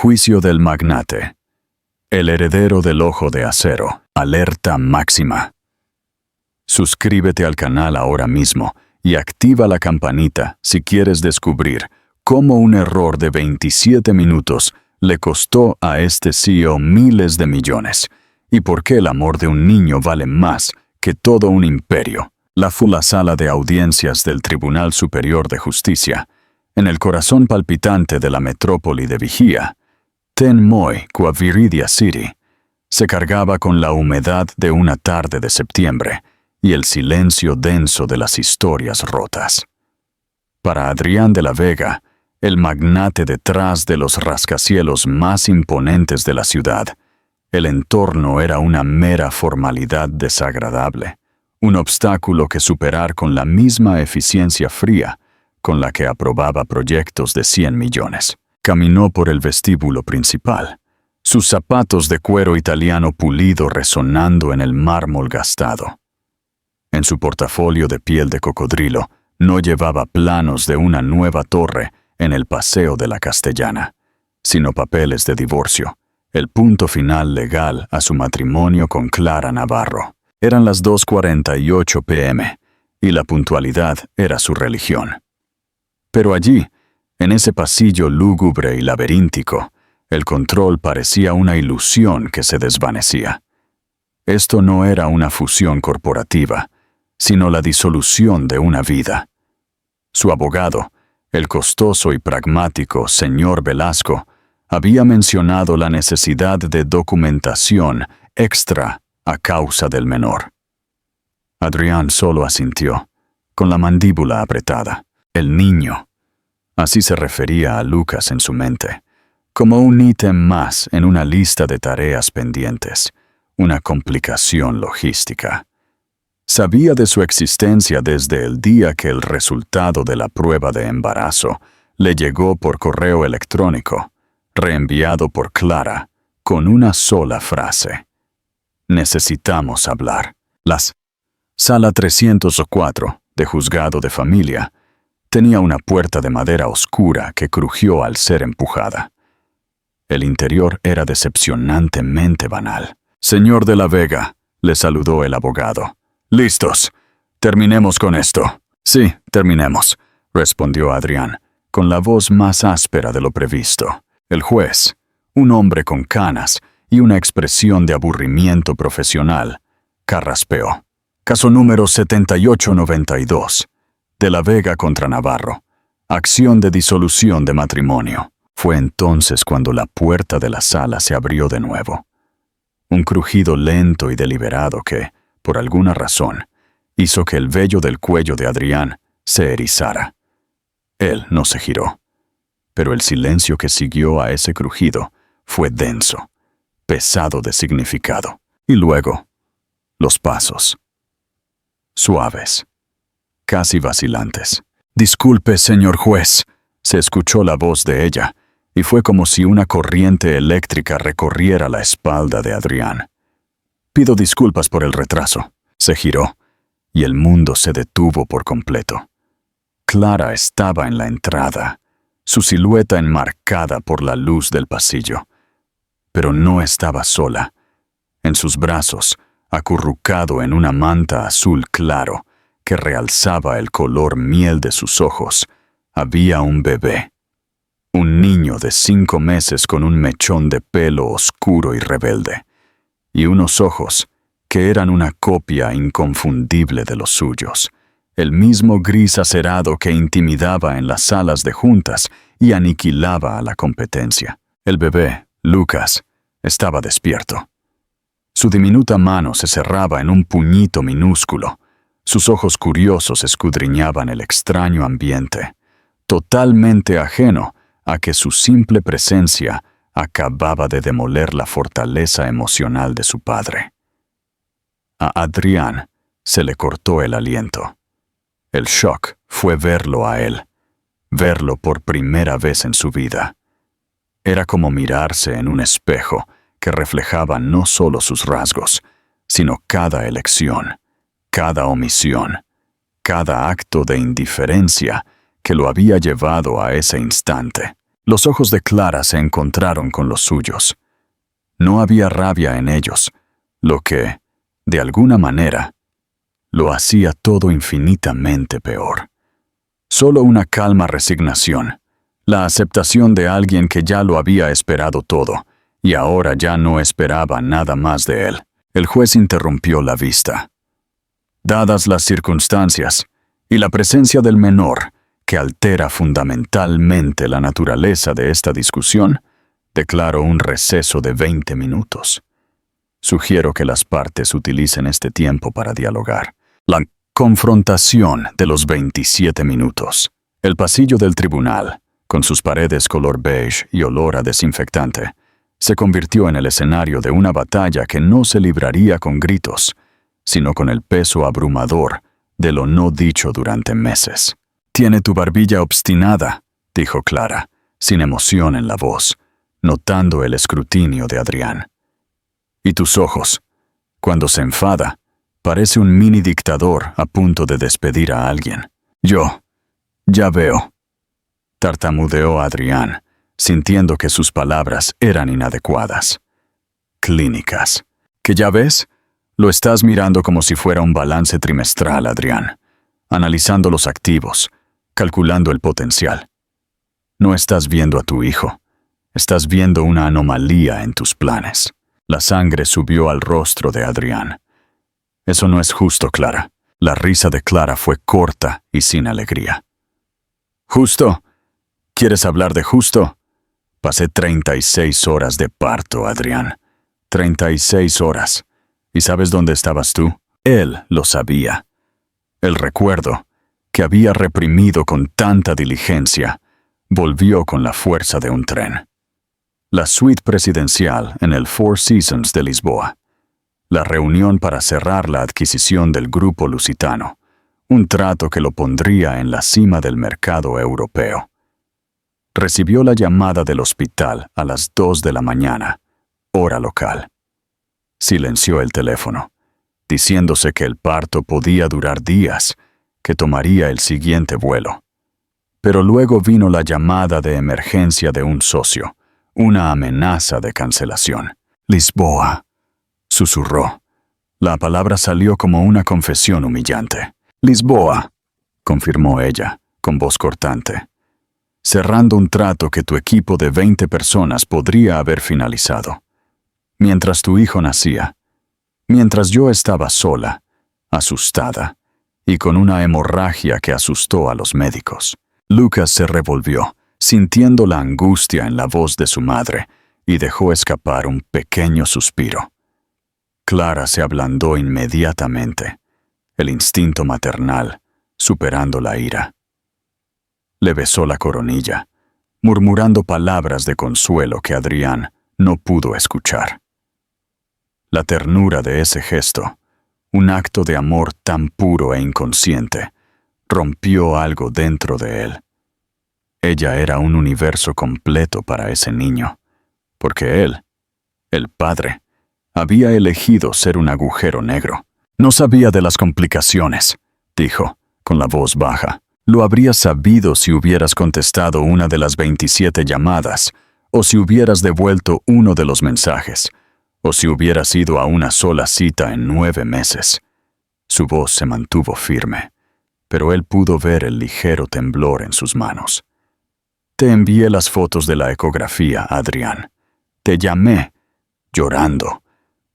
Juicio del magnate. El heredero del ojo de acero. Alerta máxima. Suscríbete al canal ahora mismo y activa la campanita si quieres descubrir cómo un error de 27 minutos le costó a este CEO miles de millones y por qué el amor de un niño vale más que todo un imperio. La sala de audiencias del Tribunal Superior de Justicia, en el corazón palpitante de la metrópoli de Vigía, Ten Moi, Quaviridia City, se cargaba con la humedad de una tarde de septiembre y el silencio denso de las historias rotas. Para Adrián de la Vega, el magnate detrás de los rascacielos más imponentes de la ciudad, el entorno era una mera formalidad desagradable, un obstáculo que superar con la misma eficiencia fría con la que aprobaba proyectos de 100 millones. Caminó por el vestíbulo principal, sus zapatos de cuero italiano pulido resonando en el mármol gastado. En su portafolio de piel de cocodrilo no llevaba planos de una nueva torre en el Paseo de la Castellana, sino papeles de divorcio, el punto final legal a su matrimonio con Clara Navarro. Eran las 2:48 p.m. y la puntualidad era su religión. Pero allí, en ese pasillo lúgubre y laberíntico, el control parecía una ilusión que se desvanecía. Esto no era una fusión corporativa, sino la disolución de una vida. Su abogado, el costoso y pragmático señor Velasco, había mencionado la necesidad de documentación extra a causa del menor. Adrián solo asintió, con la mandíbula apretada. El niño. Así se refería a Lucas en su mente, como un ítem más en una lista de tareas pendientes, una complicación logística. Sabía de su existencia desde el día que el resultado de la prueba de embarazo le llegó por correo electrónico, reenviado por Clara, con una sola frase. Necesitamos hablar. Sala 304, de juzgado de familia, tenía una puerta de madera oscura que crujió al ser empujada. El interior era decepcionantemente banal. Señor de la Vega, le saludó el abogado. «Listos. Terminemos con esto». «Sí, terminemos», respondió Adrián, con la voz más áspera de lo previsto. El juez, un hombre con canas y una expresión de aburrimiento profesional, carraspeó. Caso número 7892. De la Vega contra Navarro. Acción de disolución de matrimonio. Fue entonces cuando la puerta de la sala se abrió de nuevo. Un crujido lento y deliberado que, por alguna razón, hizo que el vello del cuello de Adrián se erizara. Él no se giró, pero el silencio que siguió a ese crujido fue denso, pesado de significado. Y luego, los pasos. Suaves, casi vacilantes. «Disculpe, señor juez», se escuchó la voz de ella, y fue como si una corriente eléctrica recorriera la espalda de Adrián. «Pido disculpas por el retraso». Se giró, y el mundo se detuvo por completo. Clara estaba en la entrada, su silueta enmarcada por la luz del pasillo. Pero no estaba sola. En sus brazos, acurrucado en una manta azul claro que realzaba el color miel de sus ojos, había un bebé. Un niño de 5 meses con un mechón de pelo oscuro y rebelde, y unos ojos que eran una copia inconfundible de los suyos, el mismo gris acerado que intimidaba en las salas de juntas y aniquilaba a la competencia. El bebé, Lucas, estaba despierto. Su diminuta mano se cerraba en un puñito minúsculo. Sus ojos curiosos escudriñaban el extraño ambiente, totalmente ajeno a que su simple presencia acababa de demoler la fortaleza emocional de su padre. A Adrián se le cortó el aliento. El shock fue verlo a él, verlo por primera vez en su vida. Era como mirarse en un espejo que reflejaba no solo sus rasgos, sino cada elección, cada omisión, cada acto de indiferencia que lo había llevado a ese instante. Los ojos de Clara se encontraron con los suyos. No había rabia en ellos, lo que, de alguna manera, lo hacía todo infinitamente peor. Solo una calma resignación, la aceptación de alguien que ya lo había esperado todo, y ahora ya no esperaba nada más de él. El juez interrumpió la vista. Dadas las circunstancias y la presencia del menor, que altera fundamentalmente la naturaleza de esta discusión, declaro un receso de 20 minutos. Sugiero que las partes utilicen este tiempo para dialogar. La confrontación de los 27 minutos. El pasillo del tribunal, con sus paredes color beige y olor a desinfectante, se convirtió en el escenario de una batalla que no se libraría con gritos, sino con el peso abrumador de lo no dicho durante meses. «Tiene tu barbilla obstinada», dijo Clara, sin emoción en la voz, notando el escrutinio de Adrián. «Y tus ojos, cuando se enfada, parece un mini dictador a punto de despedir a alguien». «Ya veo», tartamudeó Adrián, sintiendo que sus palabras eran inadecuadas. «Clínicas. ¿Que ya ves? Lo estás mirando como si fuera un balance trimestral, Adrián, analizando los activos, calculando el potencial. No estás viendo a tu hijo, estás viendo una anomalía en tus planes». La sangre subió al rostro de Adrián. «Eso no es justo, Clara». La risa de Clara fue corta y sin alegría. «¿Justo? ¿Quieres hablar de justo? Pasé 36 horas de parto, Adrián. 36 horas. ¿Y sabes dónde estabas tú?» Él lo sabía. El recuerdo, que había reprimido con tanta diligencia, volvió con la fuerza de un tren. La suite presidencial en el Four Seasons de Lisboa. La reunión para cerrar la adquisición del Grupo Lusitano, un trato que lo pondría en la cima del mercado europeo. Recibió la llamada del hospital a las 2 de la mañana, hora local. Silenció el teléfono, diciéndose que el parto podía durar días, que tomaría el siguiente vuelo. Pero luego vino la llamada de emergencia de un socio, una amenaza de cancelación. «Lisboa», susurró. La palabra salió como una confesión humillante. «Lisboa», confirmó ella, con voz cortante, cerrando un trato que tu equipo de 20 personas podría haber finalizado. Mientras tu hijo nacía, mientras yo estaba sola, asustada, y con una hemorragia que asustó a los médicos. Lucas se revolvió, sintiendo la angustia en la voz de su madre, y dejó escapar un pequeño suspiro. Clara se ablandó inmediatamente, el instinto maternal, superando la ira. Le besó la coronilla, murmurando palabras de consuelo que Adrián no pudo escuchar. La ternura de ese gesto, un acto de amor tan puro e inconsciente, rompió algo dentro de él. Ella era un universo completo para ese niño, porque él, el padre, había elegido ser un agujero negro. «No sabía de las complicaciones», dijo, con la voz baja. «Lo habrías sabido si hubieras contestado una de las 27 llamadas, o si hubieras devuelto uno de los mensajes, o si hubieras ido a una sola cita en 9 meses». Su voz se mantuvo firme, pero él pudo ver el ligero temblor en sus manos. «Te envié las fotos de la ecografía, Adrián. Te llamé, llorando,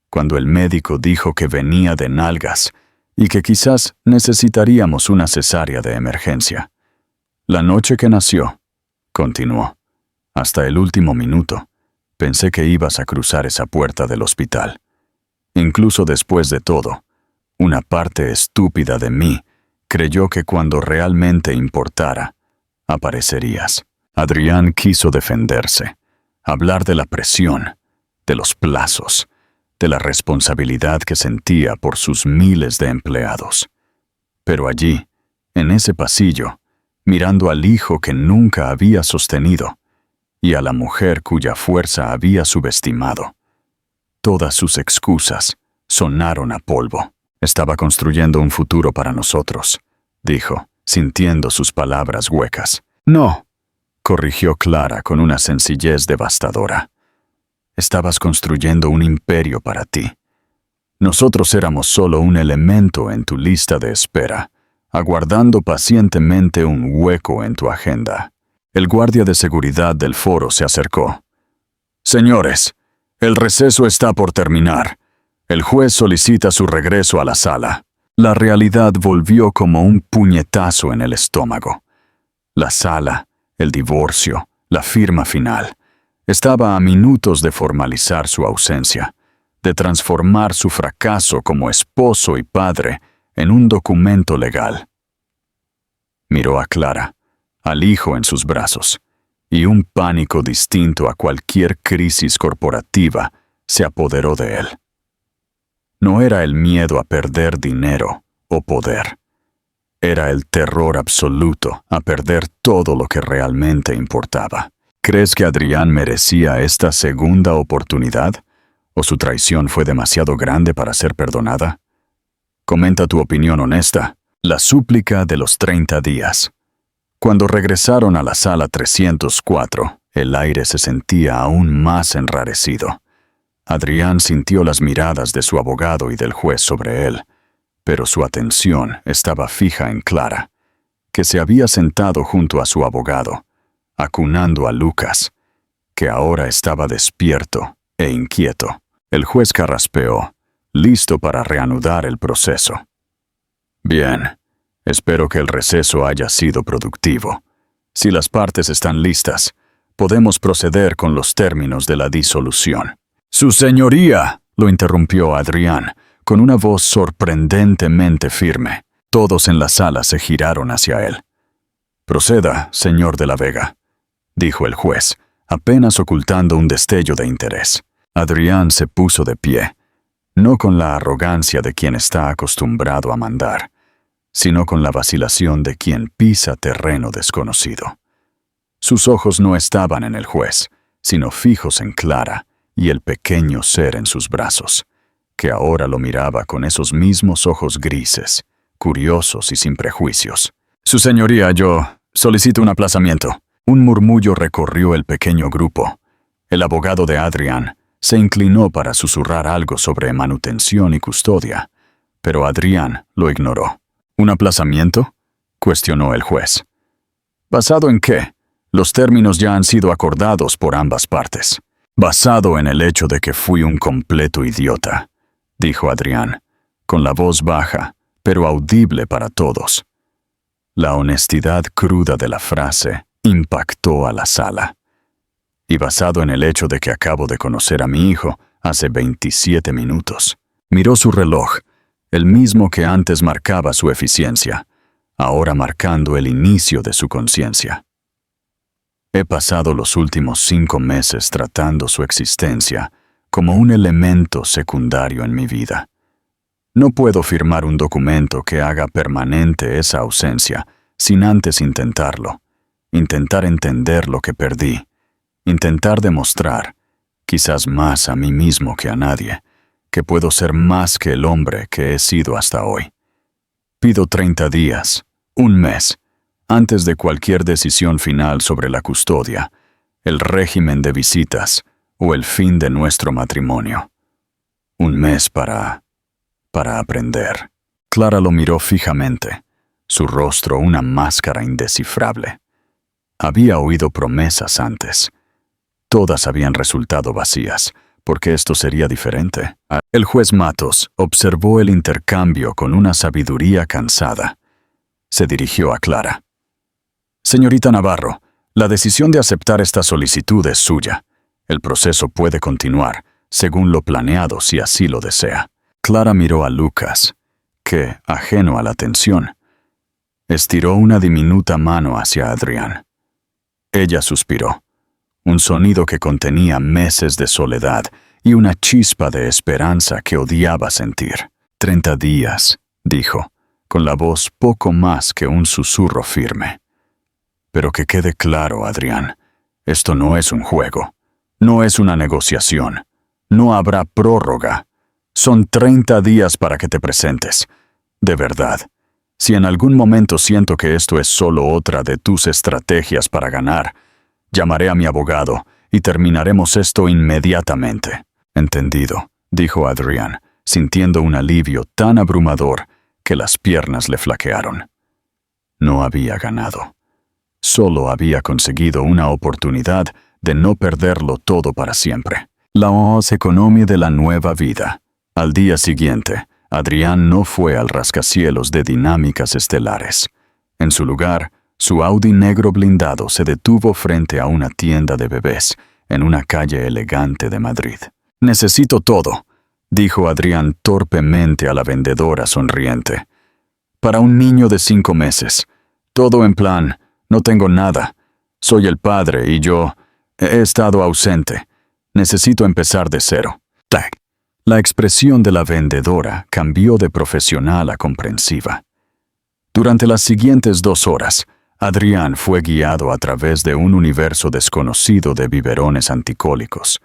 cuando el médico dijo que venía de nalgas y que quizás necesitaríamos una cesárea de emergencia. La noche que nació», continuó, «hasta el último minuto, pensé que ibas a cruzar esa puerta del hospital. Incluso después de todo, una parte estúpida de mí creyó que cuando realmente importara, aparecerías». Adrián quiso defenderse, hablar de la presión, de los plazos, de la responsabilidad que sentía por sus miles de empleados. Pero allí, en ese pasillo, mirando al hijo que nunca había sostenido y a la mujer cuya fuerza había subestimado, todas sus excusas sonaron a polvo. «Estaba construyendo un futuro para nosotros», dijo, sintiendo sus palabras huecas. «No», corrigió Clara con una sencillez devastadora. Estabas construyendo un imperio para ti. Nosotros éramos solo un elemento en tu lista de espera, aguardando pacientemente un hueco en tu agenda. El guardia de seguridad del foro se acercó. Señores, el receso está por terminar. El juez solicita su regreso a la sala. La realidad volvió como un puñetazo en el estómago. La sala, el divorcio, la firma final. Estaba a minutos de formalizar su ausencia, de transformar su fracaso como esposo y padre en un documento legal. Miró a Clara, al hijo en sus brazos, y un pánico distinto a cualquier crisis corporativa se apoderó de él. No era el miedo a perder dinero o poder. Era el terror absoluto a perder todo lo que realmente importaba. ¿Crees que Adrián merecía esta segunda oportunidad? ¿O su traición fue demasiado grande para ser perdonada? Comenta tu opinión honesta. La súplica de los 30 días. Cuando regresaron a la sala 304, el aire se sentía aún más enrarecido. Adrián sintió las miradas de su abogado y del juez sobre él, pero su atención estaba fija en Clara, que se había sentado junto a su abogado, acunando a Lucas, que ahora estaba despierto e inquieto. El juez carraspeó, listo para reanudar el proceso. Bien, espero que el receso haya sido productivo. Si las partes están listas, podemos proceder con los términos de la disolución. ¡Su señoría!, lo interrumpió Adrián, con una voz sorprendentemente firme. Todos en la sala se giraron hacia él. «Proceda, señor de la Vega», dijo el juez, apenas ocultando un destello de interés. Adrián se puso de pie, no con la arrogancia de quien está acostumbrado a mandar, sino con la vacilación de quien pisa terreno desconocido. Sus ojos no estaban en el juez, sino fijos en Clara y el pequeño ser en sus brazos, que ahora lo miraba con esos mismos ojos grises, curiosos y sin prejuicios. «Su señoría, yo solicito un aplazamiento». Un murmullo recorrió el pequeño grupo. El abogado de Adrián se inclinó para susurrar algo sobre manutención y custodia, pero Adrián lo ignoró. ¿Un aplazamiento?, cuestionó el juez. ¿Basado en qué? Los términos ya han sido acordados por ambas partes. Basado en el hecho de que fui un completo idiota, dijo Adrián, con la voz baja, pero audible para todos. La honestidad cruda de la frase impactó a la sala. Y basado en el hecho de que acabo de conocer a mi hijo hace 27 minutos. Miró su reloj, el mismo que antes marcaba su eficiencia, ahora marcando el inicio de su conciencia. He pasado los últimos 5 meses tratando su existencia como un elemento secundario en mi vida. No puedo firmar un documento que haga permanente esa ausencia sin antes intentarlo. Intentar entender lo que perdí, intentar demostrar, quizás más a mí mismo que a nadie, que puedo ser más que el hombre que he sido hasta hoy. Pido 30 días, un mes, antes de cualquier decisión final sobre la custodia, el régimen de visitas o el fin de nuestro matrimonio. Un mes para aprender. Clara lo miró fijamente, su rostro una máscara indescifrable. Había oído promesas antes. Todas habían resultado vacías, porque esto sería diferente. El juez Matos observó el intercambio con una sabiduría cansada. Se dirigió a Clara. «Señorita Navarro, la decisión de aceptar esta solicitud es suya. El proceso puede continuar, según lo planeado si así lo desea». Clara miró a Lucas, que, ajeno a la tensión, estiró una diminuta mano hacia Adrián. Ella suspiró, un sonido que contenía meses de soledad y una chispa de esperanza que odiaba sentir. 30 días, dijo, con la voz poco más que un susurro firme. Pero que quede claro, Adrián, esto no es un juego, no es una negociación, no habrá prórroga. Son 30 días para que te presentes. De verdad. Si en algún momento siento que esto es solo otra de tus estrategias para ganar, Llamaré a mi abogado y terminaremos esto inmediatamente. Entendido, dijo Adrián, sintiendo un alivio tan abrumador que las piernas le flaquearon. No había ganado. Solo había conseguido una oportunidad de no perderlo todo para siempre. La hoz economía de la nueva vida. Al día siguiente, Adrián no fue al rascacielos de dinámicas estelares. En su lugar, su Audi negro blindado se detuvo frente a una tienda de bebés en una calle elegante de Madrid. «Necesito todo», dijo Adrián torpemente a la vendedora sonriente. «Para un niño de 5 meses. Todo en plan, no tengo nada. Soy el padre y yo he estado ausente. Necesito empezar de cero». ¡Tac! La expresión de la vendedora cambió de profesional a comprensiva. Durante las siguientes 2 horas, Adrián fue guiado a través de un universo desconocido de biberones anticólicos,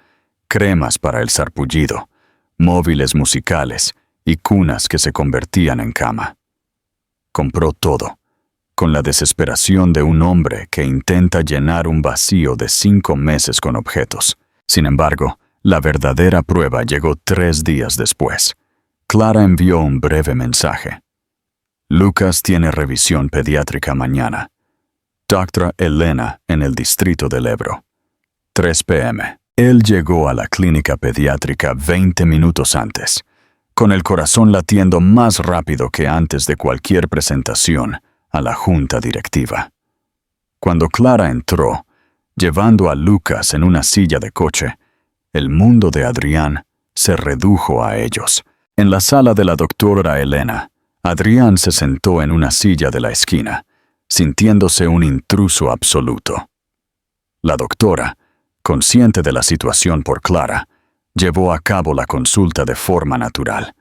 cremas para el sarpullido, móviles musicales y cunas que se convertían en cama. Compró todo, con la desesperación de un hombre que intenta llenar un vacío de 5 meses con objetos. Sin embargo, la verdadera prueba llegó 3 días después. Clara envió un breve mensaje. «Lucas tiene revisión pediátrica mañana. Doctora Elena en el distrito del Ebro. 3 p.m. Él llegó a la clínica pediátrica 20 minutos antes, con el corazón latiendo más rápido que antes de cualquier presentación a la junta directiva. Cuando Clara entró, llevando a Lucas en una silla de coche, el mundo de Adrián se redujo a ellos. En la sala de la doctora Elena, Adrián se sentó en una silla de la esquina, sintiéndose un intruso absoluto. La doctora, consciente de la situación por Clara, llevó a cabo la consulta de forma natural,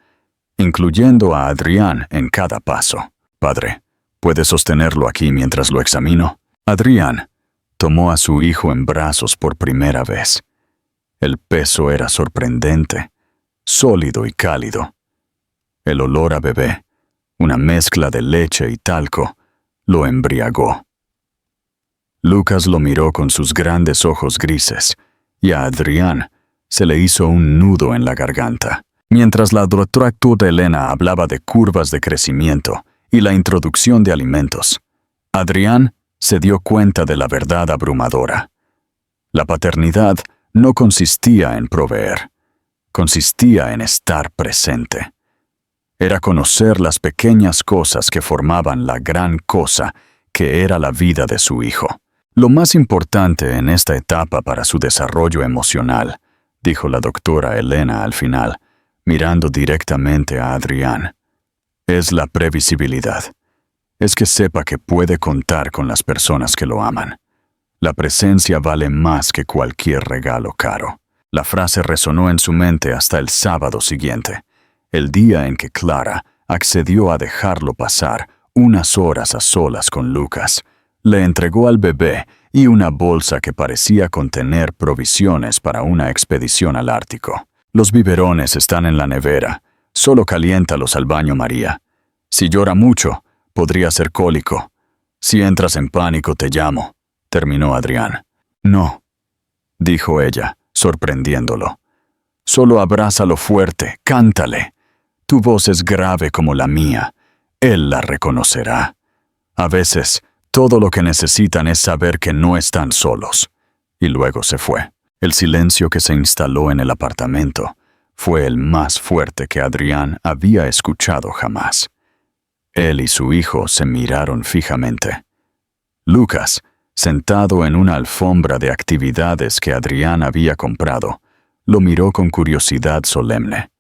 incluyendo a Adrián en cada paso. «Padre, ¿puede sostenerlo aquí mientras lo examino?» Adrián tomó a su hijo en brazos por primera vez. El peso era sorprendente, sólido y cálido. El olor a bebé, una mezcla de leche y talco, lo embriagó. Lucas lo miró con sus grandes ojos grises, y a Adrián se le hizo un nudo en la garganta. Mientras la doctora Elena hablaba de curvas de crecimiento y la introducción de alimentos, Adrián se dio cuenta de la verdad abrumadora. La paternidad no consistía en proveer, consistía en estar presente. Era conocer las pequeñas cosas que formaban la gran cosa que era la vida de su hijo. «Lo más importante en esta etapa para su desarrollo emocional», dijo la doctora Elena al final, mirando directamente a Adrián, «es la previsibilidad. Es que sepa que puede contar con las personas que lo aman. La presencia vale más que cualquier regalo caro». La frase resonó en su mente hasta el sábado siguiente, el día en que Clara accedió a dejarlo pasar unas horas a solas con Lucas. Le entregó al bebé y una bolsa que parecía contener provisiones para una expedición al Ártico. «Los biberones están en la nevera. Solo caliéntalos al baño, María. Si llora mucho, podría ser cólico. Si entras en pánico, te llamo», terminó Adrián. «No», dijo ella, sorprendiéndolo. «Solo abrázalo fuerte, cántale. Tu voz es grave como la mía. Él la reconocerá. A veces, todo lo que necesitan es saber que no están solos». Y luego se fue. El silencio que se instaló en el apartamento fue el más fuerte que Adrián había escuchado jamás. Él y su hijo se miraron fijamente. Lucas, sentado en una alfombra de actividades que Adrián había comprado, lo miró con curiosidad solemne.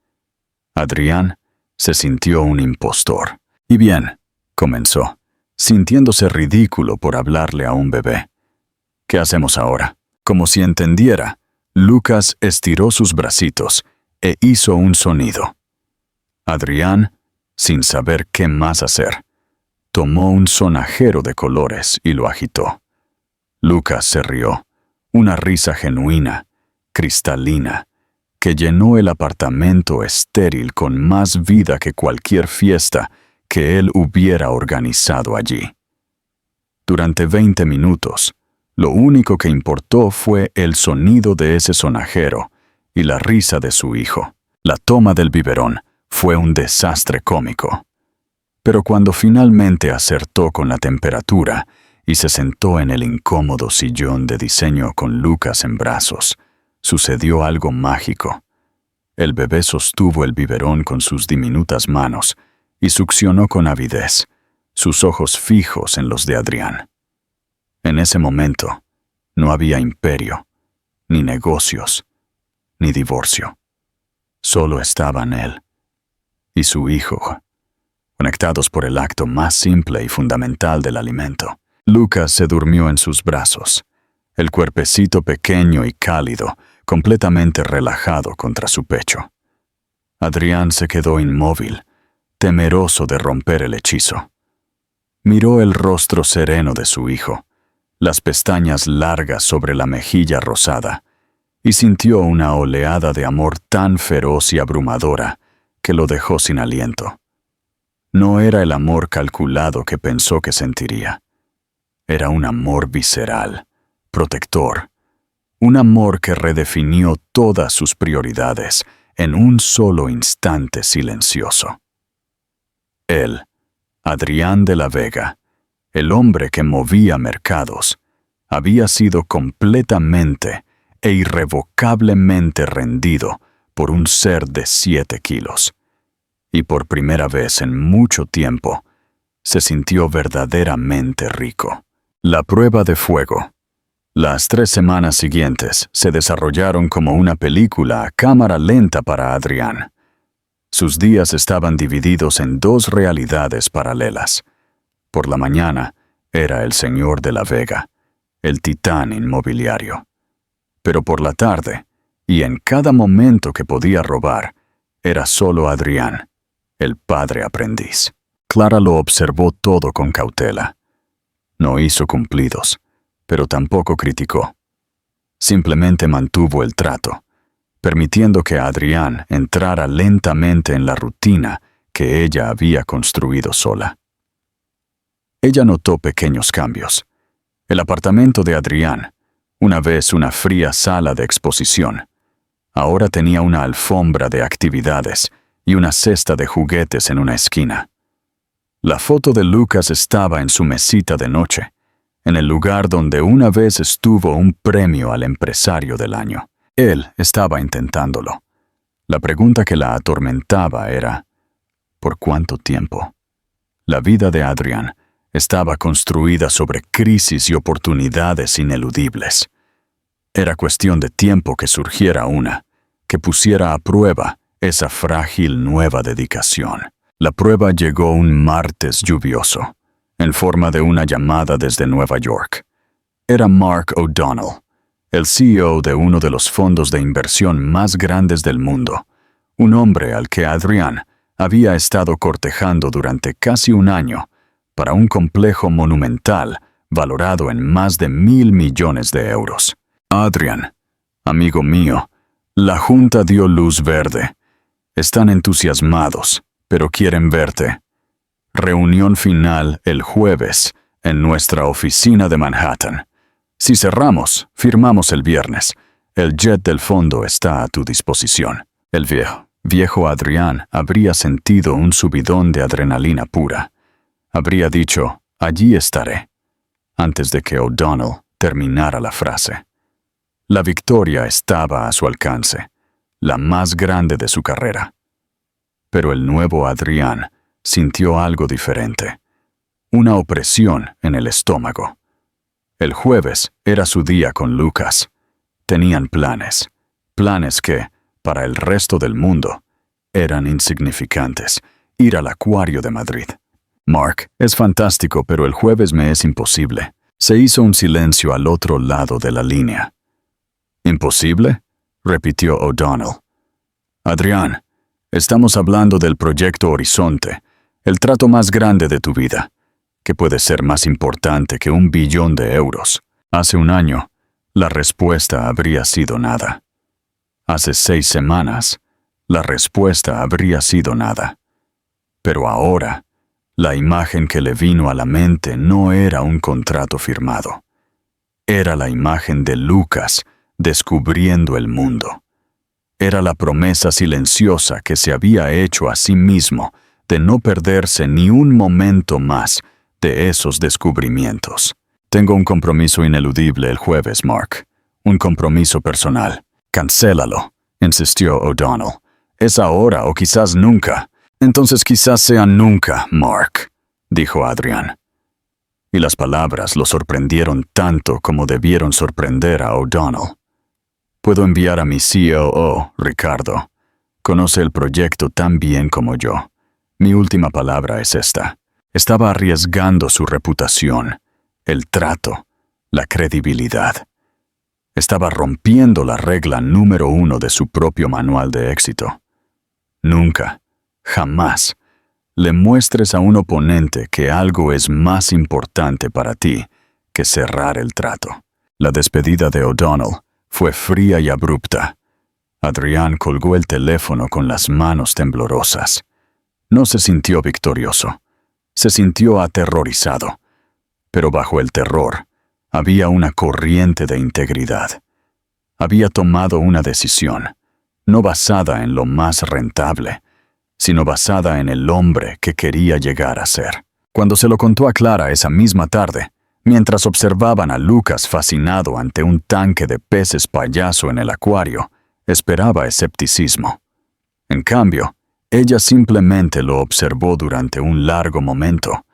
Adrián se sintió un impostor. «Y bien», comenzó, sintiéndose ridículo por hablarle a un bebé. «¿Qué hacemos ahora?» Como si entendiera, Lucas estiró sus bracitos e hizo un sonido. Adrián, sin saber qué más hacer, tomó un sonajero de colores y lo agitó. Lucas se rió, una risa genuina, cristalina, que llenó el apartamento estéril con más vida que cualquier fiesta que él hubiera organizado allí. Durante 20 minutos, Lo único que importó fue el sonido de ese sonajero y la risa de su hijo. La toma del biberón fue un desastre cómico. Pero cuando finalmente acertó con la temperatura y se sentó en el incómodo sillón de diseño con Lucas en brazos, sucedió algo mágico. El bebé sostuvo el biberón con sus diminutas manos y succionó con avidez, sus ojos fijos en los de Adrián. En ese momento, no había imperio, ni negocios, ni divorcio. Solo estaban él y su hijo, conectados por el acto más simple y fundamental del alimento. Lucas se durmió en sus brazos, el cuerpecito pequeño y cálido, completamente relajado contra su pecho. Adrián se quedó inmóvil, temeroso de romper el hechizo. Miró el rostro sereno de su hijo, las pestañas largas sobre la mejilla rosada, y sintió una oleada de amor tan feroz y abrumadora que lo dejó sin aliento. No era el amor calculado que pensó que sentiría. Era un amor visceral, protector, un amor que redefinió todas sus prioridades en un solo instante silencioso. Él, Adrián de la Vega, el hombre que movía mercados, había sido completamente e irrevocablemente rendido por un ser de 7 kilos. Y por primera vez en mucho tiempo, se sintió verdaderamente rico. La prueba de fuego. Las 3 semanas siguientes se desarrollaron como una película a cámara lenta para Adrián. Sus días estaban divididos en 2 realidades paralelas. Por la mañana era el señor de la Vega, el titán inmobiliario. Pero por la tarde, y en cada momento que podía robar, era solo Adrián, el padre aprendiz. Clara lo observó todo con cautela. No hizo cumplidos, pero tampoco criticó. Simplemente mantuvo el trato, permitiendo que Adrián entrara lentamente en la rutina que ella había construido sola. Ella notó pequeños cambios. El apartamento de Adrián, una vez una fría sala de exposición, ahora tenía una alfombra de actividades y una cesta de juguetes en una esquina. La foto de Lucas estaba en su mesita de noche, en el lugar donde una vez estuvo un premio al empresario del año. Él estaba intentándolo. La pregunta que la atormentaba era, ¿por cuánto tiempo? La vida de Adrián estaba construida sobre crisis y oportunidades ineludibles. Era cuestión de tiempo que surgiera una, que pusiera a prueba esa frágil nueva dedicación. La prueba llegó un martes lluvioso, en forma de una llamada desde Nueva York. Era Mark O'Donnell, el CEO de uno de los fondos de inversión más grandes del mundo, un hombre al que Adrián había estado cortejando durante casi un año para un complejo monumental valorado en más de 1.000 millones de euros. Adrián, amigo mío, la Junta dio luz verde. Están entusiasmados, pero quieren verte. Reunión final el jueves en nuestra oficina de Manhattan. Si cerramos, firmamos el viernes. El jet del fondo está a tu disposición. El viejo Adrián habría sentido un subidón de adrenalina pura. Habría dicho, allí estaré, antes de que O'Donnell terminara la frase. La victoria estaba a su alcance, la más grande de su carrera. Pero el nuevo Adrián sintió algo diferente, una opresión en el estómago. El jueves era su día con Lucas. Tenían planes que, para el resto del mundo, eran insignificantes. Ir al Acuario de Madrid. Mark, es fantástico, pero el jueves me es imposible. Se hizo un silencio al otro lado de la línea. ¿Imposible?, repitió O'Donnell. Adrián, estamos hablando del proyecto Horizonte, el trato más grande de tu vida, que puede ser más importante que 1 billón de euros. Hace un año, la respuesta habría sido nada. Hace 6 semanas, la respuesta habría sido nada. Pero ahora, la imagen que le vino a la mente no era un contrato firmado. Era la imagen de Lucas descubriendo el mundo. Era la promesa silenciosa que se había hecho a sí mismo de no perderse ni un momento más de esos descubrimientos. Tengo un compromiso ineludible el jueves, Mark. Un compromiso personal. Cancélalo, insistió O'Donnell. Es ahora o quizás nunca. Entonces quizás sea nunca, Mark, dijo Adrian. Y las palabras lo sorprendieron tanto como debieron sorprender a O'Donnell. Puedo enviar a mi COO, Ricardo. Conoce el proyecto tan bien como yo. Mi última palabra es esta. Estaba arriesgando su reputación, el trato, la credibilidad. Estaba rompiendo la regla número 1 de su propio manual de éxito. Nunca, jamás, le muestres a un oponente que algo es más importante para ti que cerrar el trato. La despedida de O'Donnell fue fría y abrupta. Adrian colgó el teléfono con las manos temblorosas. No se sintió victorioso. Se sintió aterrorizado. Pero bajo el terror había una corriente de integridad. Había tomado una decisión, no basada en lo más rentable, sino basada en el hombre que quería llegar a ser. Cuando se lo contó a Clara esa misma tarde, mientras observaban a Lucas fascinado ante un tanque de peces payaso en el acuario, esperaba escepticismo. En cambio, ella simplemente lo observó durante un largo momento,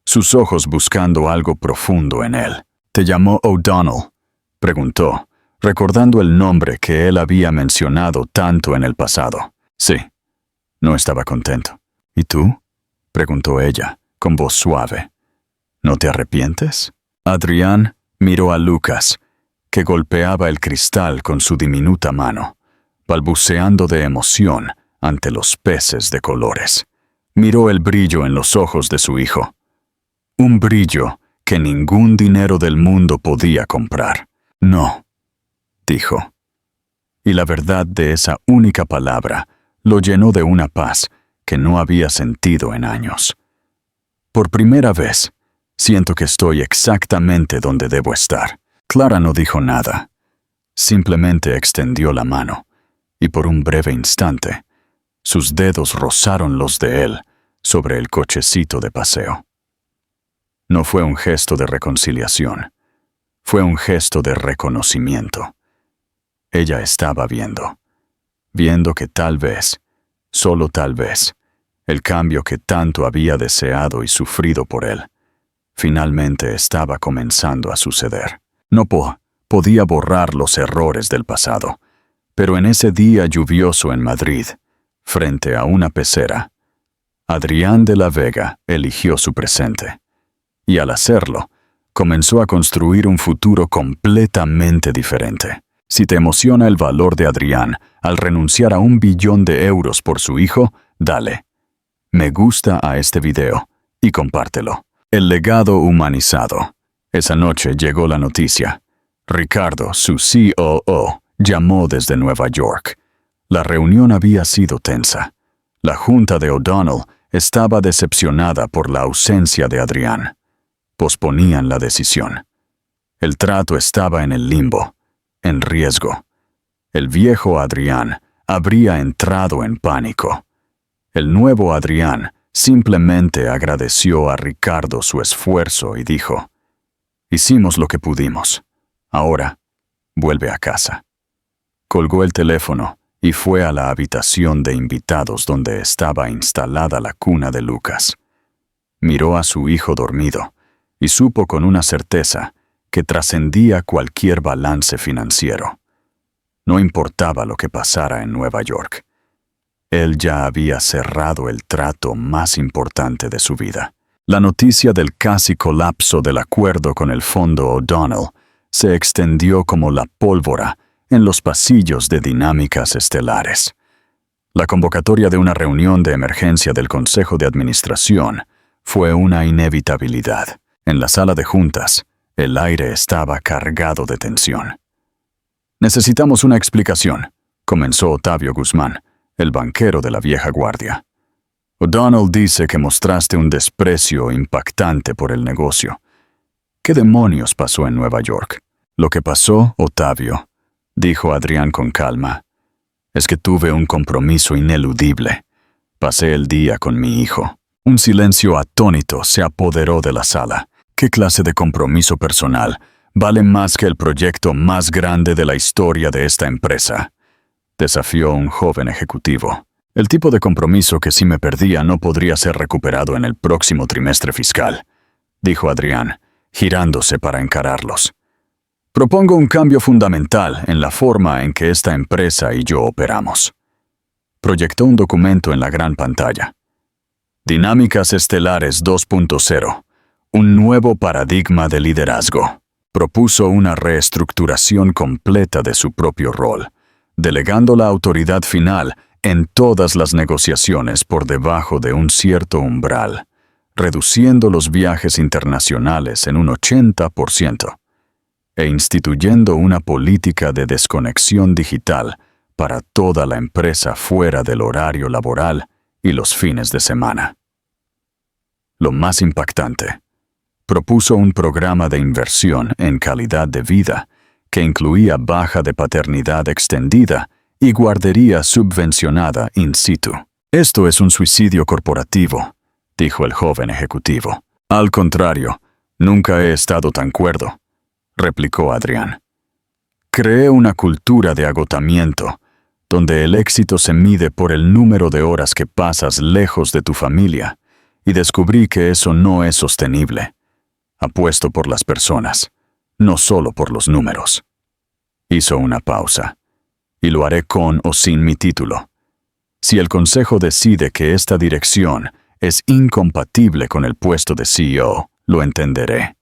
sus ojos buscando algo profundo en él. ¿Te llamó O'Donnell?, preguntó, recordando el nombre que él había mencionado tanto en el pasado. Sí. No estaba contento. ¿Y tú?, preguntó ella, con voz suave. ¿No te arrepientes? Adrian miró a Lucas, que golpeaba el cristal con su diminuta mano, balbuceando de emoción ante los peces de colores. Miró el brillo en los ojos de su hijo. Un brillo que ningún dinero del mundo podía comprar. No, dijo. Y la verdad de esa única palabra lo llenó de una paz que no había sentido en años. Por primera vez, siento que estoy exactamente donde debo estar. Clara no dijo nada. Simplemente extendió la mano, y por un breve instante, sus dedos rozaron los de él sobre el cochecito de paseo. No fue un gesto de reconciliación, fue un gesto de reconocimiento. Ella estaba viendo que tal vez, solo tal vez, el cambio que tanto había deseado y sufrido por él, finalmente estaba comenzando a suceder. No podía borrar los errores del pasado, pero en ese día lluvioso en Madrid, frente a una pecera, Adrián de la Vega eligió su presente, y al hacerlo, comenzó a construir un futuro completamente diferente. Si te emociona el valor de Adrián al renunciar a 1 billón de euros por su hijo, dale me gusta a este video y compártelo. El legado humanizado. Esa noche llegó la noticia. Ricardo, su COO, llamó desde Nueva York. La reunión había sido tensa. La junta de O'Donnell estaba decepcionada por la ausencia de Adrián. Posponían la decisión. El trato estaba en el limbo, en riesgo. El viejo Adrián habría entrado en pánico. El nuevo Adrián simplemente agradeció a Ricardo su esfuerzo y dijo: «Hicimos lo que pudimos. Ahora, vuelve a casa». Colgó el teléfono y fue a la habitación de invitados donde estaba instalada la cuna de Lucas. Miró a su hijo dormido y supo con una certeza que trascendía cualquier balance financiero. No importaba lo que pasara en Nueva York. Él ya había cerrado el trato más importante de su vida. La noticia del casi colapso del acuerdo con el fondo O'Donnell se extendió como la pólvora en los pasillos de Dinámicas Estelares. La convocatoria de una reunión de emergencia del Consejo de Administración fue una inevitabilidad. En la sala de juntas, el aire estaba cargado de tensión. «Necesitamos una explicación», comenzó Octavio Guzmán, el banquero de la vieja guardia. «O'Donnell dice que mostraste un desprecio impactante por el negocio. ¿Qué demonios pasó en Nueva York?» Lo que pasó, Octavio, dijo Adrián con calma, es que tuve un compromiso ineludible. Pasé el día con mi hijo. Un silencio atónito se apoderó de la sala. ¿Qué clase de compromiso personal vale más que el proyecto más grande de la historia de esta empresa?, desafió un joven ejecutivo. El tipo de compromiso que si me perdía no podría ser recuperado en el próximo trimestre fiscal, dijo Adrián, girándose para encararlos. Propongo un cambio fundamental en la forma en que esta empresa y yo operamos. Proyectó un documento en la gran pantalla. Dinámicas Estelares 2.0. Un nuevo paradigma de liderazgo. Propuso una reestructuración completa de su propio rol, delegando la autoridad final en todas las negociaciones por debajo de un cierto umbral, reduciendo los viajes internacionales en un 80%, e instituyendo una política de desconexión digital para toda la empresa fuera del horario laboral y los fines de semana. Lo más impactante, propuso un programa de inversión en calidad de vida que incluía baja de paternidad extendida y guardería subvencionada in situ. Esto es un suicidio corporativo, dijo el joven ejecutivo. Al contrario, nunca he estado tan cuerdo, replicó Adrián. Creé una cultura de agotamiento, donde el éxito se mide por el número de horas que pasas lejos de tu familia, y descubrí que eso no es sostenible. Apuesto por las personas, no solo por los números. Hizo una pausa, y lo haré con o sin mi título. Si el consejo decide que esta dirección es incompatible con el puesto de CEO, lo entenderé.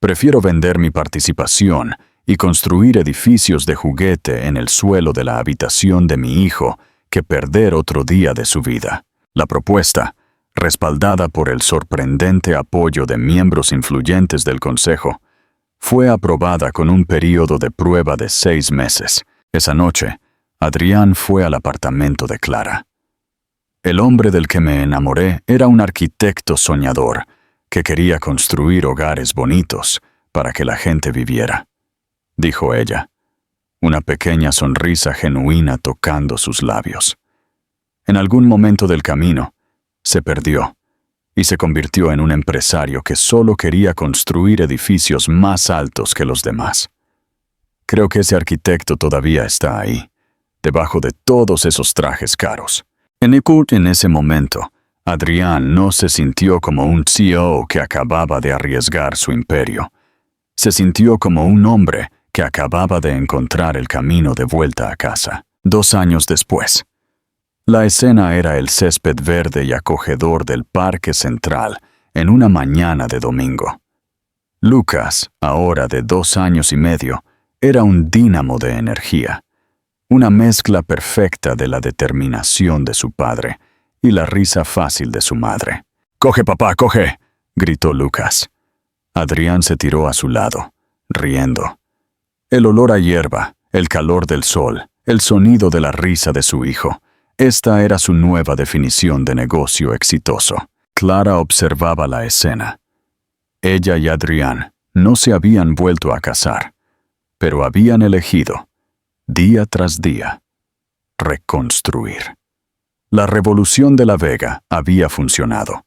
Prefiero vender mi participación y construir edificios de juguete en el suelo de la habitación de mi hijo que perder otro día de su vida. La propuesta, respaldada por el sorprendente apoyo de miembros influyentes del consejo, fue aprobada con un período de prueba de 6 meses. Esa noche, Adrián fue al apartamento de Clara. El hombre del que me enamoré era un arquitecto soñador que quería construir hogares bonitos para que la gente viviera, dijo ella, una pequeña sonrisa genuina tocando sus labios. En algún momento del camino, se perdió y se convirtió en un empresario que solo quería construir edificios más altos que los demás. Creo que ese arquitecto todavía está ahí, debajo de todos esos trajes caros. En ese momento, Adrián no se sintió como un CEO que acababa de arriesgar su imperio. Se sintió como un hombre que acababa de encontrar el camino de vuelta a casa. 2 años después. La escena era el césped verde y acogedor del Parque Central en una mañana de domingo. Lucas, ahora de 2 años y medio, era un dínamo de energía, una mezcla perfecta de la determinación de su padre y la risa fácil de su madre. «¡Coge, papá, coge!», gritó Lucas. Adrián se tiró a su lado, riendo. El olor a hierba, el calor del sol, el sonido de la risa de su hijo. Esta era su nueva definición de negocio exitoso. Clara observaba la escena. Ella y Adrián no se habían vuelto a casar, pero habían elegido, día tras día, reconstruir. La revolución de La Vega había funcionado.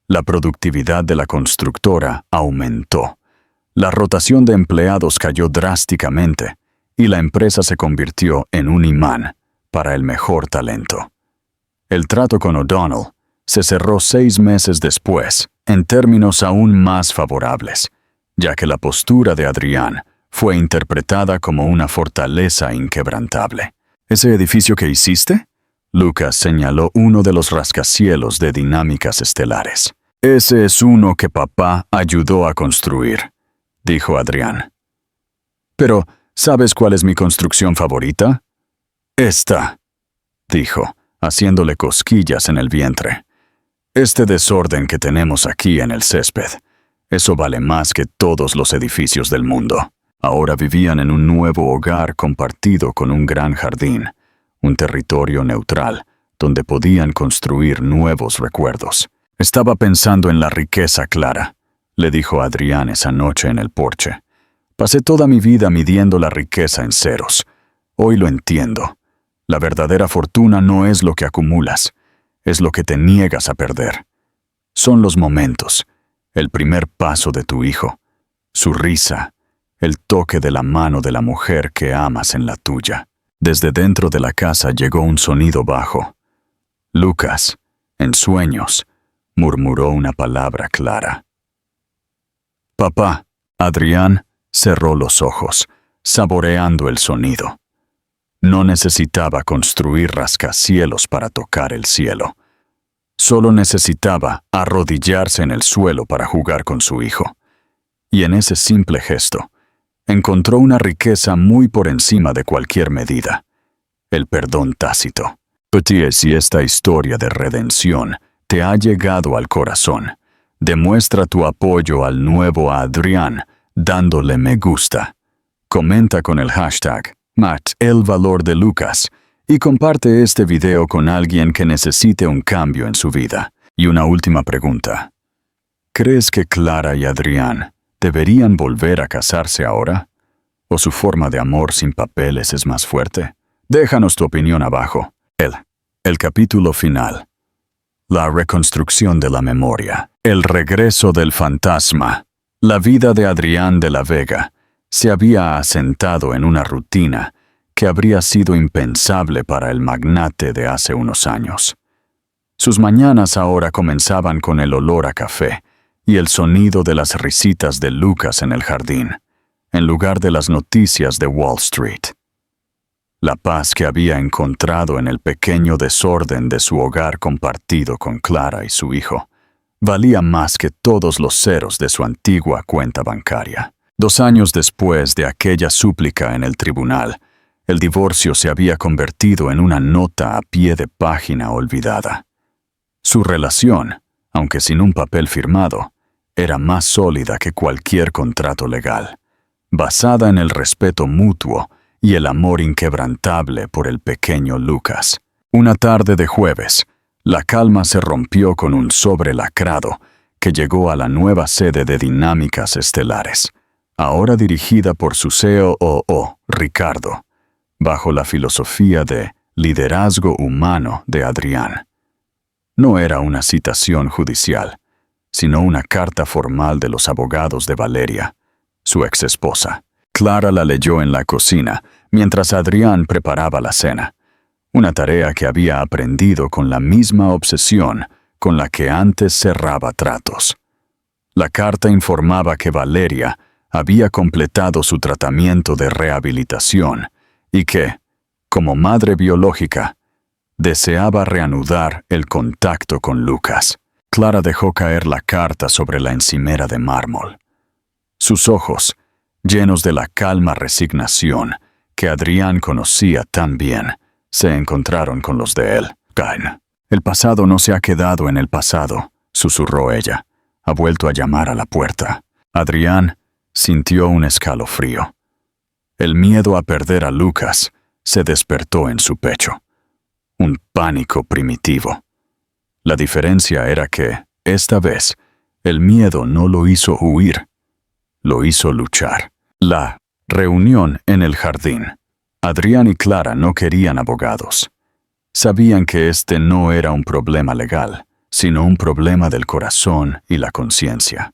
La productividad de la constructora aumentó. La rotación de empleados cayó drásticamente y la empresa se convirtió en un imán para el mejor talento. El trato con O'Donnell se cerró 6 meses después, en términos aún más favorables, ya que la postura de Adrián fue interpretada como una fortaleza inquebrantable. ¿Ese edificio que hiciste?, Lucas señaló uno de los rascacielos de Dinámicas Estelares. «Ese es uno que papá ayudó a construir», dijo Adrián. «Pero, ¿sabes cuál es mi construcción favorita?». «Esta», dijo, haciéndole cosquillas en el vientre. «Este desorden que tenemos aquí en el césped, eso vale más que todos los edificios del mundo». Ahora vivían en un nuevo hogar compartido con un gran jardín, un territorio neutral, donde podían construir nuevos recuerdos. «Estaba pensando en la riqueza, Clara», le dijo Adrián esa noche en el porche. Pasé toda mi vida midiendo la riqueza en ceros. Hoy lo entiendo. La verdadera fortuna no es lo que acumulas, es lo que te niegas a perder. Son los momentos, el primer paso de tu hijo, su risa, el toque de la mano de la mujer que amas en la tuya. Desde dentro de la casa llegó un sonido bajo. Lucas, en sueños, murmuró una palabra clara. Papá. Adrián cerró los ojos, saboreando el sonido. No necesitaba construir rascacielos para tocar el cielo. Solo necesitaba arrodillarse en el suelo para jugar con su hijo. Y en ese simple gesto, encontró una riqueza muy por encima de cualquier medida: el perdón tácito. Petit, si esta historia de redención te ha llegado al corazón, demuestra tu apoyo al nuevo Adrián dándole me gusta. Comenta con el hashtag #ElValorDeLucas y comparte este video con alguien que necesite un cambio en su vida. Y una última pregunta. ¿Crees que Clara y Adrián deberían volver a casarse ahora? ¿O su forma de amor sin papeles es más fuerte? Déjanos tu opinión abajo. El capítulo final. La reconstrucción de la memoria. El regreso del fantasma. La vida de Adrián de la Vega se había asentado en una rutina que habría sido impensable para el magnate de hace unos años. Sus mañanas ahora comenzaban con el olor a café y el sonido de las risitas de Lucas en el jardín, en lugar de las noticias de Wall Street. La paz que había encontrado en el pequeño desorden de su hogar compartido con Clara y su hijo valía más que todos los ceros de su antigua cuenta bancaria. 2 años después de aquella súplica en el tribunal, el divorcio se había convertido en una nota a pie de página olvidada. Su relación, aunque sin un papel firmado, era más sólida que cualquier contrato legal, basada en el respeto mutuo y el amor inquebrantable por el pequeño Lucas. Una tarde de jueves, la calma se rompió con un sobre lacrado que llegó a la nueva sede de Dinámicas Estelares, ahora dirigida por su COO, Ricardo, bajo la filosofía de liderazgo humano de Adrián. No era una citación judicial, sino una carta formal de los abogados de Valeria, su exesposa. Clara la leyó en la cocina, mientras Adrián preparaba la cena, una tarea que había aprendido con la misma obsesión con la que antes cerraba tratos. La carta informaba que Valeria había completado su tratamiento de rehabilitación y que, como madre biológica, deseaba reanudar el contacto con Lucas. Clara dejó caer la carta sobre la encimera de mármol. Sus ojos, llenos de la calma resignación que Adrián conocía tan bien, se encontraron con los de él. El pasado no se ha quedado en el pasado, susurró ella. Ha vuelto a llamar a la puerta. Adrián sintió un escalofrío. El miedo a perder a Lucas se despertó en su pecho. Un pánico primitivo. La diferencia era que, esta vez, el miedo no lo hizo huir, lo hizo luchar. La reunión en el jardín. Adrián y Clara no querían abogados. Sabían que este no era un problema legal, sino un problema del corazón y la conciencia.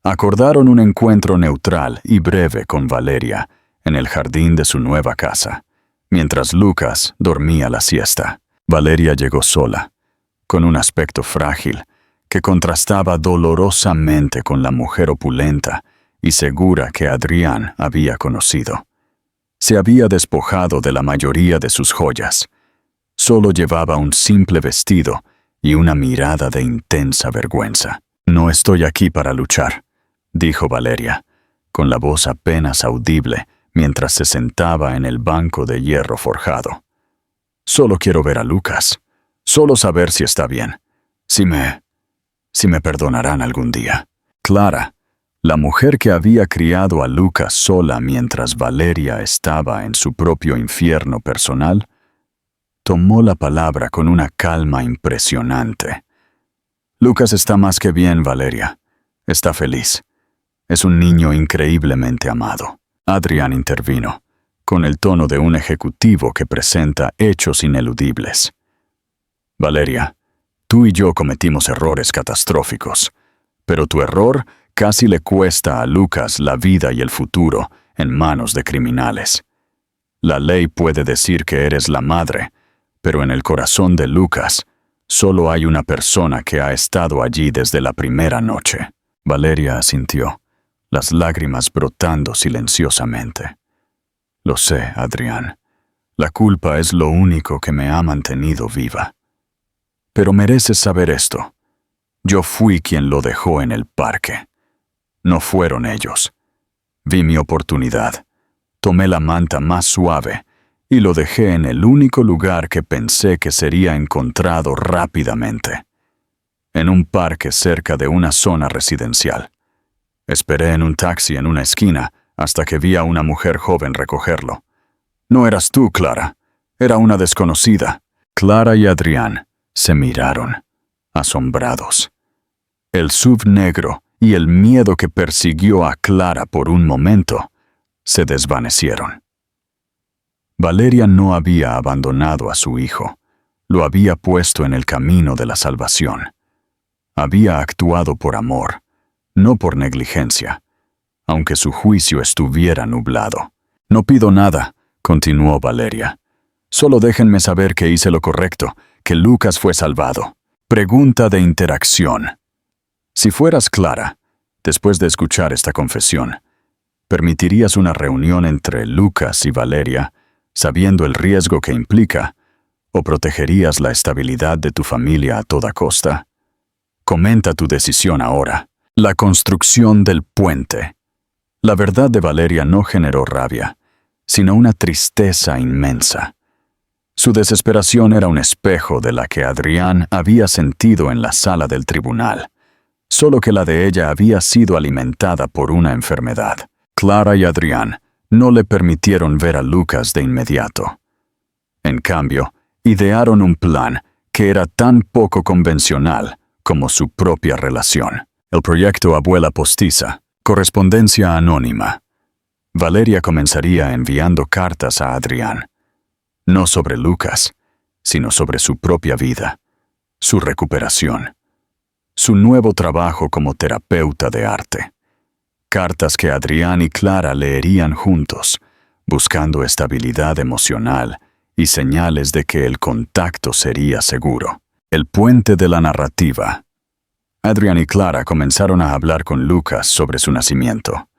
Acordaron un encuentro neutral y breve con Valeria en el jardín de su nueva casa, mientras Lucas dormía la siesta. Valeria llegó sola, con un aspecto frágil que contrastaba dolorosamente con la mujer opulenta y segura que Adrián había conocido. Se había despojado de la mayoría de sus joyas. Solo llevaba un simple vestido y una mirada de intensa vergüenza. «No estoy aquí para luchar», dijo Valeria, con la voz apenas audible mientras se sentaba en el banco de hierro forjado. «Solo quiero ver a Lucas. Solo saber si está bien. Si me perdonarán algún día». Clara, la mujer que había criado a Lucas sola mientras Valeria estaba en su propio infierno personal, tomó la palabra con una calma impresionante. «Lucas está más que bien, Valeria. Está feliz. Es un niño increíblemente amado. Adrián intervino, con el tono de un ejecutivo que presenta hechos ineludibles. Valeria, tú y yo cometimos errores catastróficos, pero tu error casi le cuesta a Lucas la vida y el futuro en manos de criminales. La ley puede decir que eres la madre, pero en el corazón de Lucas solo hay una persona que ha estado allí desde la primera noche. Valeria asintió, las lágrimas brotando silenciosamente. Lo sé, Adrián. La culpa es lo único que me ha mantenido viva. Pero mereces saber esto. Yo fui quien lo dejó en el parque. No fueron ellos. Vi mi oportunidad. Tomé la manta más suave y lo dejé en el único lugar que pensé que sería encontrado rápidamente. En un parque cerca de una zona residencial. Esperé en un taxi en una esquina hasta que vi a una mujer joven recogerlo. No eras tú, Clara. Era una desconocida. Clara y Adrián se miraron, asombrados. El SUV negro y el miedo que persiguió a Clara por un momento se desvanecieron. Valeria no había abandonado a su hijo. Lo había puesto en el camino de la salvación. Había actuado por amor, no por negligencia, aunque su juicio estuviera nublado. No pido nada, continuó Valeria. Solo déjenme saber que hice lo correcto, que Lucas fue salvado. Pregunta de interacción. Si fueras Clara, después de escuchar esta confesión, ¿permitirías una reunión entre Lucas y Valeria, sabiendo el riesgo que implica, o protegerías la estabilidad de tu familia a toda costa? Comenta tu decisión ahora. La construcción del puente. La verdad de Valeria no generó rabia, sino una tristeza inmensa. Su desesperación era un espejo de la que Adrián había sentido en la sala del tribunal, solo que la de ella había sido alimentada por una enfermedad. Clara y Adrián no le permitieron ver a Lucas de inmediato. En cambio, idearon un plan que era tan poco convencional como su propia relación. El proyecto Abuela Postiza, correspondencia anónima. Valeria comenzaría enviando cartas a Adrián, no sobre Lucas, sino sobre su propia vida, su recuperación, su nuevo trabajo como terapeuta de arte. Cartas que Adrián y Clara leerían juntos, buscando estabilidad emocional y señales de que el contacto sería seguro. El puente de la narrativa. Adrián y Clara comenzaron a hablar con Lucas sobre su nacimiento,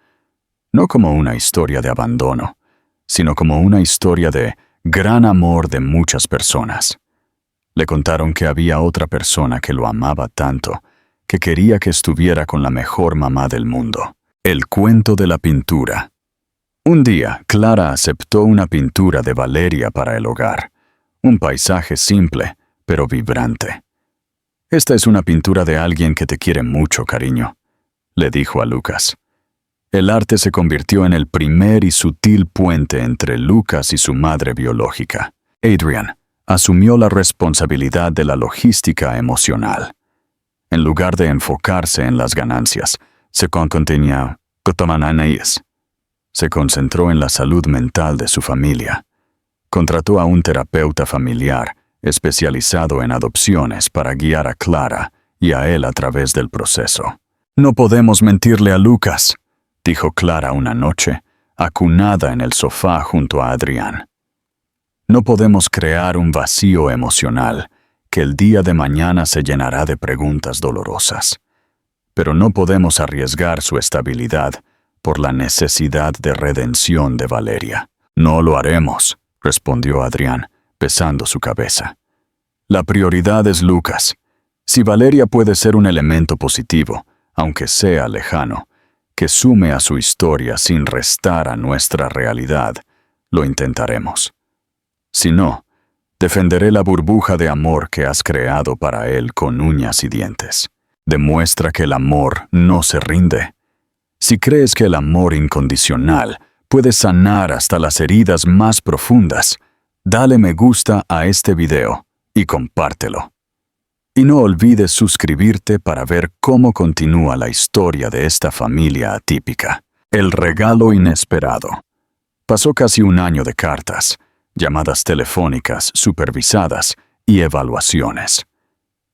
no como una historia de abandono, sino como una historia de gran amor de muchas personas. Le contaron que había otra persona que lo amaba tanto, que quería que estuviera con la mejor mamá del mundo. El cuento de la pintura. Un día, Clara aceptó una pintura de Valeria para el hogar, un paisaje simple, pero vibrante. «Esta es una pintura de alguien que te quiere mucho, cariño», le dijo a Lucas. El arte se convirtió en el primer y sutil puente entre Lucas y su madre biológica. Adrián asumió la responsabilidad de la logística emocional. En lugar de enfocarse en las ganancias, se concentró en la salud mental de su familia. Contrató a un terapeuta familiar especializado en adopciones para guiar a Clara y a él a través del proceso. «No podemos mentirle a Lucas», dijo Clara una noche, acunada en el sofá junto a Adrián. «No podemos crear un vacío emocional que el día de mañana se llenará de preguntas dolorosas. Pero no podemos arriesgar su estabilidad por la necesidad de redención de Valeria». «No lo haremos», respondió Adrián, pesando su cabeza. «La prioridad es Lucas. Si Valeria puede ser un elemento positivo, aunque sea lejano, que sume a su historia sin restar a nuestra realidad, lo intentaremos. Si no, defenderé la burbuja de amor que has creado para él con uñas y dientes. Demuestra que el amor no se rinde. Si crees que el amor incondicional puede sanar hasta las heridas más profundas, dale me gusta a este video y compártelo». Y no olvides suscribirte para ver cómo continúa la historia de esta familia atípica. El regalo inesperado. Pasó casi un año de cartas, llamadas telefónicas supervisadas y evaluaciones.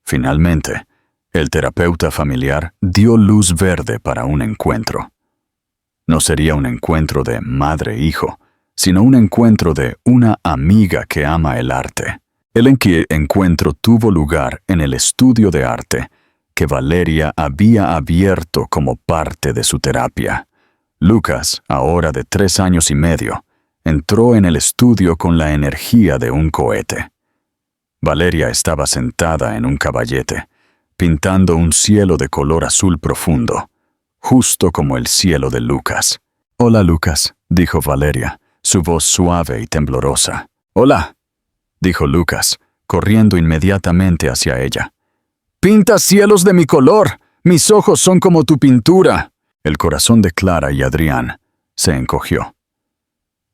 Finalmente, el terapeuta familiar dio luz verde para un encuentro. No sería un encuentro de madre-hijo, sino un encuentro de una amiga que ama el arte. El encuentro tuvo lugar en el estudio de arte que Valeria había abierto como parte de su terapia. Lucas, ahora de 3 años y medio, entró en el estudio con la energía de un cohete. Valeria estaba sentada en un caballete, pintando un cielo de color azul profundo, justo como el cielo de Lucas. «Hola, Lucas», dijo Valeria, su voz suave y temblorosa. «Hola», dijo Lucas, corriendo inmediatamente hacia ella. «¡Pintas cielos de mi color! ¡Mis ojos son como tu pintura!». El corazón de Clara y Adrián se encogió.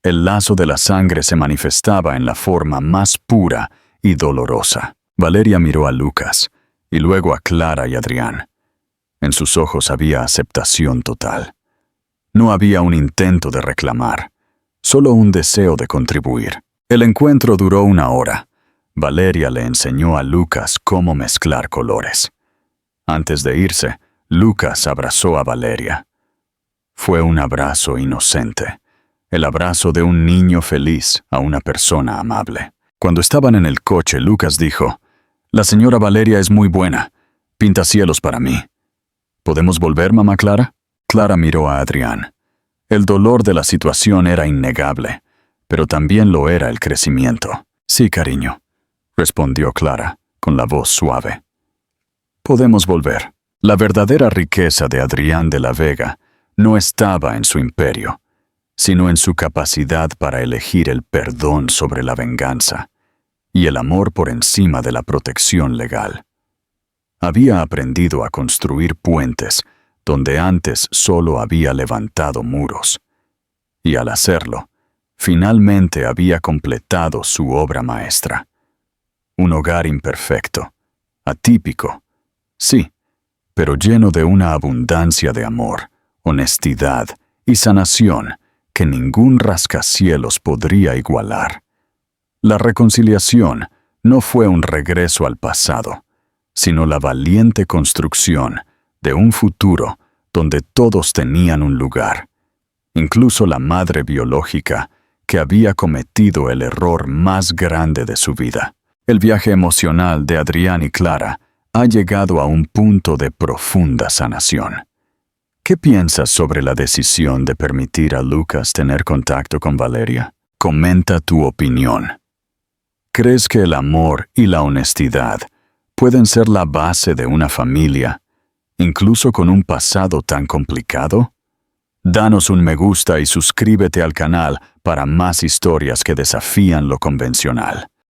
El lazo de la sangre se manifestaba en la forma más pura y dolorosa. Valeria miró a Lucas y luego a Clara y Adrián. En sus ojos había aceptación total. No había un intento de reclamar, solo un deseo de contribuir. El encuentro duró 1 hora. Valeria le enseñó a Lucas cómo mezclar colores. Antes de irse, Lucas abrazó a Valeria. Fue un abrazo inocente, el abrazo de un niño feliz a una persona amable. Cuando estaban en el coche, Lucas dijo: «La señora Valeria es muy buena. Pinta cielos para mí. ¿Podemos volver, mamá Clara?». Clara miró a Adrián. El dolor de la situación era innegable, pero también lo era el crecimiento. «Sí, cariño», respondió Clara, con la voz suave. «Podemos volver». La verdadera riqueza de Adrián de la Vega no estaba en su imperio, sino en su capacidad para elegir el perdón sobre la venganza y el amor por encima de la protección legal. Había aprendido a construir puentes donde antes solo había levantado muros, y al hacerlo, finalmente había completado su obra maestra. Un hogar imperfecto, atípico, sí, pero lleno de una abundancia de amor, honestidad y sanación que ningún rascacielos podría igualar. La reconciliación no fue un regreso al pasado, sino la valiente construcción de un futuro donde todos tenían un lugar, incluso la madre biológica que había cometido el error más grande de su vida. El viaje emocional de Adrián y Clara ha llegado a un punto de profunda sanación. ¿Qué piensas sobre la decisión de permitir a Lucas tener contacto con Valeria? Comenta tu opinión. ¿Crees que el amor y la honestidad pueden ser la base de una familia, incluso con un pasado tan complicado? Danos un me gusta y suscríbete al canal para más historias que desafían lo convencional.